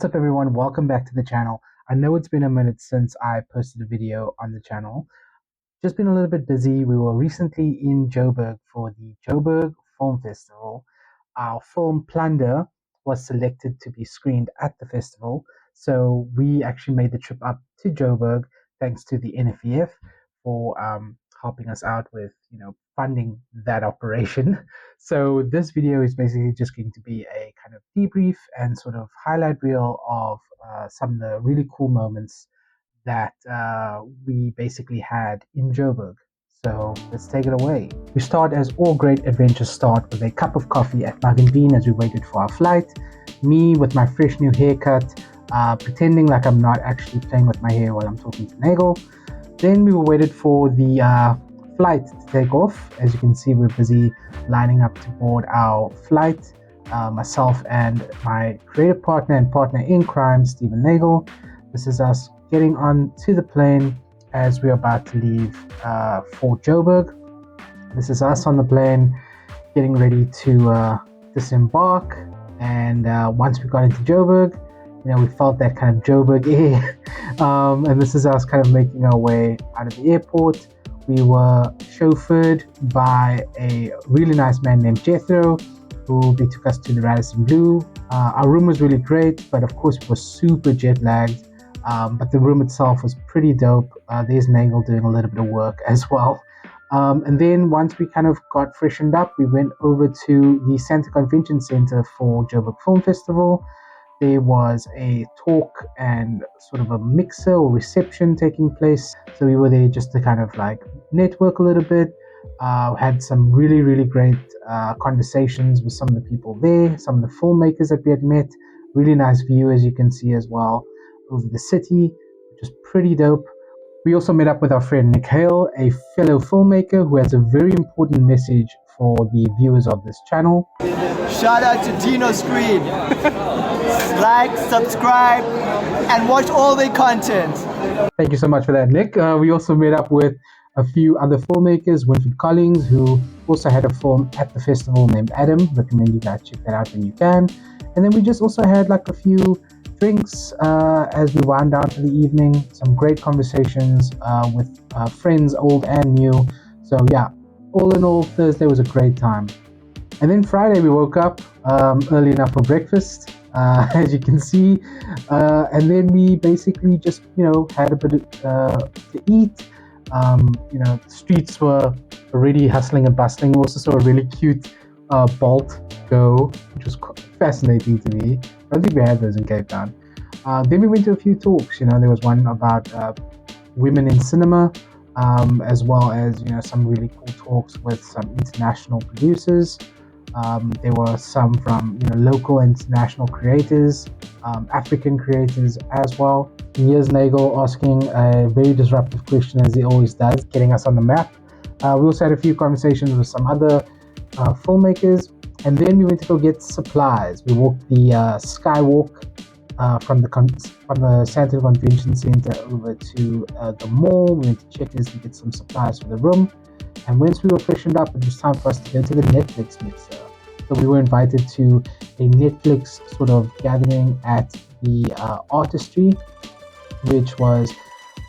What's up everyone, welcome back to the channel. I know it's been a minute since I posted a video on the channel. Just been a little bit busy. We were recently in Joburg for the Joburg Film Festival. Our film Plunder was selected to be screened at the festival. So we actually made the trip up to Joburg thanks to the NFEF for helping us out with, funding that operation. So this video is basically just going to be a kind of debrief and sort of highlight reel of some of the really cool moments that we basically had in Joburg. So let's take it away. We start as all great adventures start with a cup of coffee at Mug and Bean as we waited for our flight. Me with my fresh new haircut, pretending like I'm not actually playing with my hair while I'm talking to Nagel. Then we waited for the flight to take off. As you can see, we're busy lining up to board our flight. Myself and my creative partner and partner in crime, Stephen Nagel. This is us getting on to the plane as we're about to leave for Joburg. This is us on the plane getting ready to disembark. And once we got into Joburg, we felt that kind of Joburg air. And this is us kind of making our way out of the airport. We were chauffeured by a really nice man named Jethro, who they took us to the Radisson Blu. Our room was really great, but of course we were super jet lagged. But the room itself was pretty dope. There's Nagel doing a little bit of work as well. And then once we kind of got freshened up, we went over to the Santa Convention Center for Joburg Film Festival. There was a talk and sort of a mixer or reception taking place. So we were there just to kind of like network a little bit. Had some really, really great conversations with some of the people there, some of the filmmakers that we had met. Really nice view, as you can see as well, over the city, which is pretty dope. We also met up with our friend Nick Hale, a fellow filmmaker who has a very important message for the viewers of this channel. Shout out to Dino Screen. Like, subscribe, and watch all their content. Thank you so much for that, Nick. We also met up with a few other filmmakers, Winfred Collins, who also had a film at the festival named Adam. Recommend you guys check that out when you can. And then we just also had like a few drinks as we wound down to the evening. Some great conversations with friends, old and new. So yeah, all in all, Thursday was a great time. And then Friday we woke up early enough for breakfast, as you can see. And then we basically just, had a bit to eat. The streets were already hustling and bustling. We also saw a really cute Bolt go, which was fascinating to me. I don't think we had those in Cape Town. Then we went to a few talks. There was one about women in cinema, as well as some really cool talks with some international producers. There were some from local and international creators, African creators as well. And here's Nagel asking a very disruptive question, as he always does, getting us on the map. We also had a few conversations with some other filmmakers, and then we went to go get supplies. We walked the skywalk from the Santa Convention Center over to the mall. We went to Checkers to get some supplies for the room. And once we were freshened up, it was time for us to go to the Netflix mixer. So we were invited to a Netflix sort of gathering at the Artistry, which was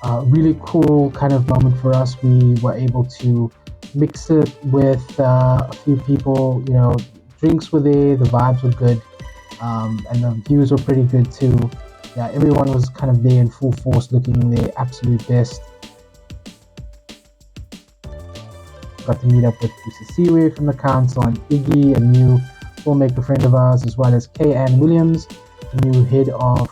a really cool kind of moment for us. We were able to mix it with a few people. Drinks were there, the vibes were good, and the views were pretty good too. Yeah, everyone was kind of there in full force, looking their absolute best. Got to meet up with Lisa Seaway from the council and Iggy, a new filmmaker friend of ours, as well as Kay Ann Williams, the new head of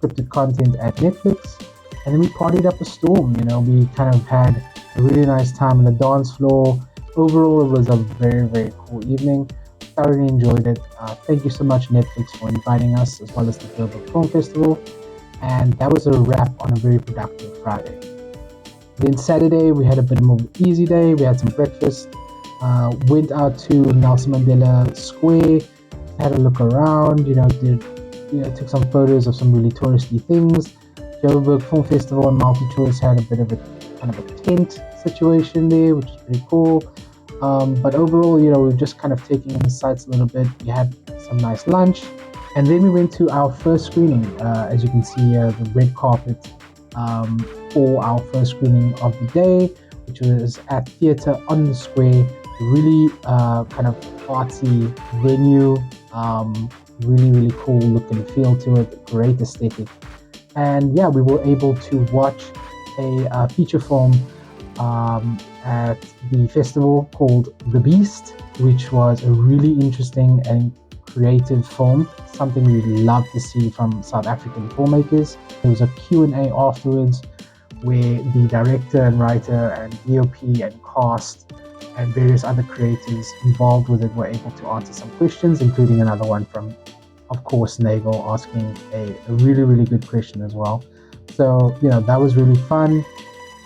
scripted content at Netflix. And then we partied up a storm. We kind of had a really nice time on the dance floor. Overall, it was a very, very cool evening. Thoroughly enjoyed it. Thank you so much, Netflix, for inviting us, as well as the Joburg Film Festival. And that was a wrap on a very productive Friday. Then Saturday, we had a bit more of an easy day. We had some breakfast, went out to Nelson Mandela Square, had a look around, took some photos of some really touristy things. Joburg Film Festival and Multi-Choice had a bit of a kind of a tent situation there, which is pretty cool. But overall, we're just kind of taking in the sights a little bit. We had some nice lunch, And then we went to our first screening. As you can see here, the red carpet for our first screening of the day, which was at Theatre on the Square. Really kind of artsy venue, really cool look and feel to it, great aesthetic. And yeah, we were able to watch a feature film at the festival called The Beast, which was a really interesting and creative film, something we love to see from South African filmmakers. There was a Q&A afterwards where the director and writer and DOP and cast and various other creators involved with it were able to answer some questions, including another one from, of course, Nagel asking a really good question as well. So, that was really fun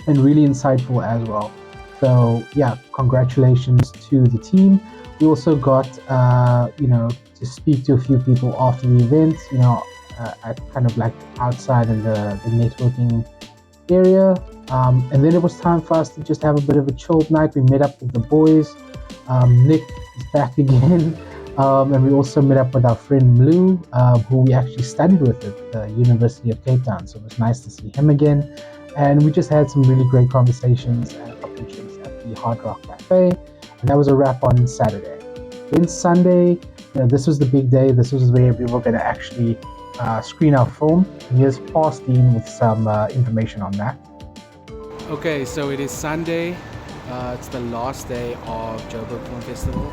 and really insightful as well. So, yeah, congratulations to the team. We also got, to speak to a few people after the event, at kind of like outside in the networking area. And then it was time for us to just have a bit of a chilled night. We met up with the boys. Nick is back again. And we also met up with our friend Mlu, who we actually studied with at the University of Cape Town. So it was nice to see him again. And we just had some really great conversations and opportunities at the Hard Rock Cafe. And that was a wrap on Saturday. Then Sunday, this was the big day. This was where we were going to actually screen our film. And here's Dean with some information on that. Okay, so it is Sunday. It's the last day of Joburg Film Festival.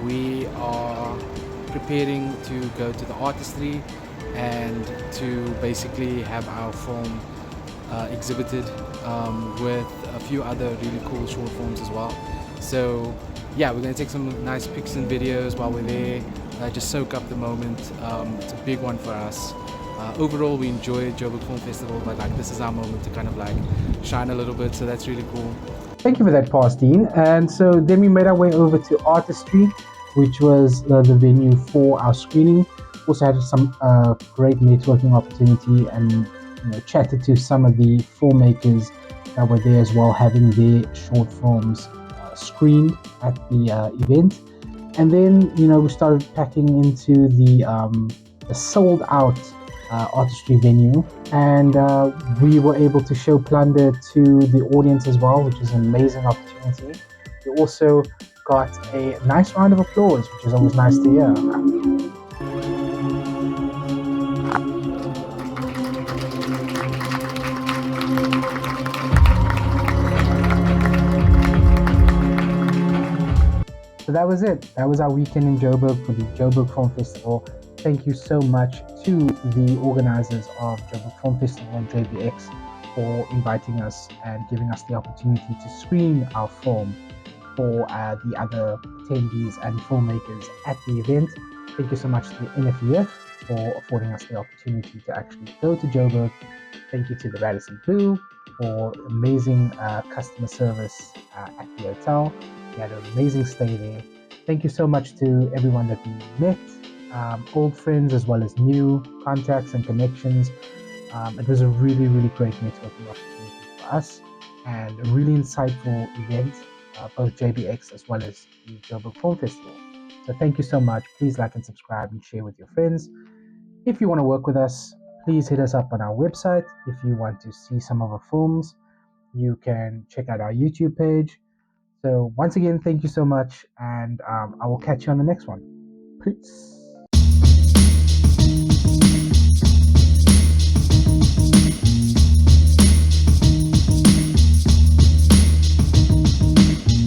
We are preparing to go to the artistry and to basically have our film exhibited with a few other really cool short films as well. So yeah, we're going to take some nice pics and videos while we're there, just soak up the moment. It's a big one for us. Overall, we enjoyed Joburg Film Festival, but this is our moment to kind of shine a little bit, so that's really cool. Thank you for that, Dean. And so then we made our way over to Artistry, which was the venue for our screening. Also had some great networking opportunity and chatted to some of the filmmakers that were there as well, having their short films screened at the event. And then we started packing into the sold out artistry venue, and we were able to show Plunder to the audience as well, which is an amazing opportunity. We also got a nice round of applause, which is always nice to hear. So that was it. That was our weekend in Joburg for the Joburg Film Festival. Thank you so much to the organizers of Joburg Film Festival and JBX for inviting us and giving us the opportunity to screen our film for the other attendees and filmmakers at the event. Thank you so much to the NFEF for affording us the opportunity to actually go to Joburg. Thank you to the Radisson Blu for amazing customer service at the hotel. We had an amazing stay there. Thank you so much to everyone that we met, old friends as well as new contacts and connections. It was a really great networking opportunity for us and a really insightful event, both JBX as well as the Joburg Film Festival. So thank you so much. Please like and subscribe and share with your friends. If you want to work with us, please hit us up on our website. If you want to see some of our films, you can check out our YouTube page. So once again, thank you so much, and I will catch you on the next one. Peace.